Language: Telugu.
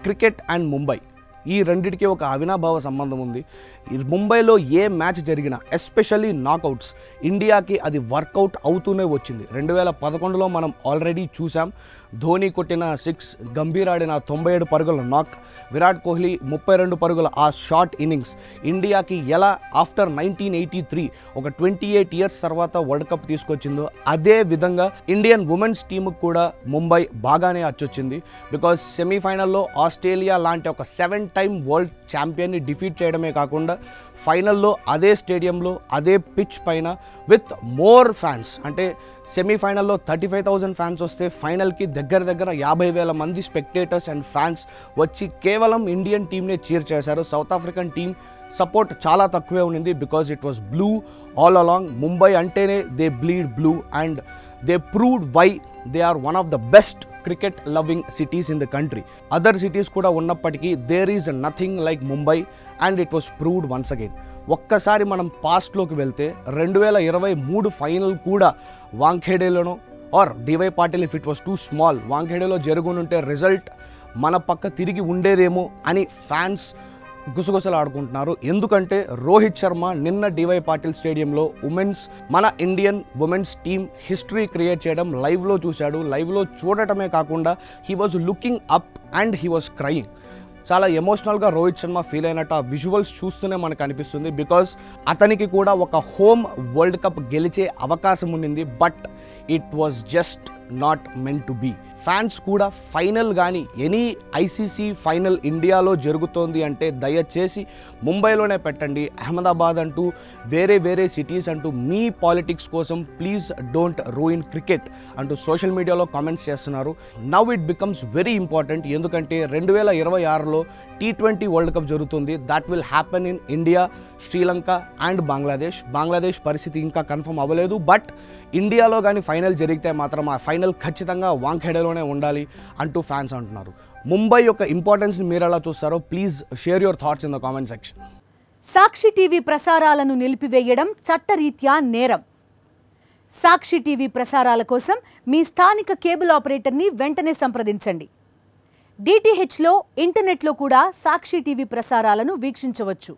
క్రికెట్ అండ్ ముంబై ఈ రెండిటికి ఒక అవినాభావ సంబంధం ఉంది. ముంబైలో ఏ మ్యాచ్ జరిగినా ఎస్పెషల్లీ నాకౌట్స్ ఇండియాకి అది వర్కౌట్ అవుతూనే వచ్చింది. 2011లో మనం ఆల్రెడీ చూసాం. ధోని కొట్టిన 6, గంభీర్ ఆడిన 97 పరుగుల నాక్, విరాట్ కోహ్లీ 32 పరుగుల ఆ షార్ట్ ఇన్నింగ్స్ ఇండియాకి ఎలా ఆఫ్టర్ 1983 ఒక 28 ఇయర్స్ తర్వాత వరల్డ్ కప్ తీసుకొచ్చిందో అదే విధంగా ఇండియన్ ఉమెన్స్ టీంకి కూడా ముంబై బాగానే అచ్చొచ్చింది. బికాజ్ సెమీఫైనల్లో ఆస్ట్రేలియా లాంటి ఒక 7 టైమ్ వరల్డ్ ఛాంపియన్ని డిఫీట్ చేయడమే కాకుండా ఫైనల్లో అదే స్టేడియంలో అదే పిచ్ పైన విత్ మోర్ ఫ్యాన్స్, అంటే సెమీఫైనల్లో 35,000 ఫ్యాన్స్ వస్తే ఫైనల్కి దగ్గర 50,000 మంది స్పెక్టేటర్స్ అండ్ ఫ్యాన్స్ వచ్చి కేవలం ఇండియన్ టీమ్నే చీర్ చేశారు. సౌత్ ఆఫ్రికన్ టీమ్ సపోర్ట్ చాలా తక్కువే ఉండింది because it was blue all along. Mumbai అంటేనే they bleed blue and they proved why they are one of the best cricket loving cities in the country. Other cities కూడా ఉన్నప్పటికీ there is nothing like Mumbai and it was proved once again. ఒక్కసారి మనం పాస్ట్లోకి వెళ్తే 2023 ఫైనల్ కూడా వాంఖేడేలోనో or D Y Patil if it was two small వాంఖేడేలో జరుగునుంటే result మన పక్క తిరిగి ఉండేదేమో అని ఫ్యాన్స్ గుసగుసలు ఆడుకుంటున్నారు. ఎందుకంటే రోహిత్ శర్మ నిన్న డివై పాటిల్ స్టేడియంలో మన Indian women's team history create చేయడం లైవ్లో చూశాడు. లైవ్లో చూడటమే కాకుండా he was looking up and he was crying. చాలా ఎమోషనల్గా రోహిత్ శర్మ ఫీల్ అయినట్టు ఆ విజువల్స్ చూస్తూనే మనకు అనిపిస్తుంది. బికాస్ అతనికి కూడా ఒక హోమ్ వరల్డ్ కప్ గెలిచే అవకాశం ఉండింది, but it was just not meant to be. Fans కూడా ఫైనల్ కానీ ఎనీ ఐసీసీ ఫైనల్ ఇండియాలో జరుగుతోంది అంటే దయచేసి ముంబైలోనే పెట్టండి. అహ్మదాబాద్ అంటూ వేరే సిటీస్ అంటూ మీ పాలిటిక్స్ కోసం ప్లీజ్ డోంట్ రూయిన్ క్రికెట్ అంటూ సోషల్ మీడియాలో కామెంట్స్ చేస్తున్నారు. Now it becomes very important. ఎందుకంటే 2026లో T20 వరల్డ్ కప్ జరుగుతుంది. That will happen in India, Sri Lanka and Bangladesh పరిస్థితి ఇంకా కన్ఫర్మ్ అవ్వలేదు. బట్ ఇండియాలో కానీ ఫైనల్ జరిగితే మాత్రం ఆ ఫైనల్ ఖచ్చితంగా వాంఖేడేలోనే ఉండాలి అంటూ ఫ్యాన్స్ అంటున్నారు. ముంబై యొక్క ఇంపార్టెన్స్ని మీరు ఎలా చూస్తారో please share your thoughts in the comment section. Sakshi TV ప్రసారాలను నిలిపివేయడం చట్టరీత్యా నేరం. సాక్షి టీవీ ప్రసారాల కోసం మీ స్థానిక కేబుల్ ఆపరేటర్ని వెంటనే సంప్రదించండి. DTHలో ఇంటర్నెట్లో కూడా సాక్షి టీవీ ప్రసారాలను వీక్షించవచ్చు.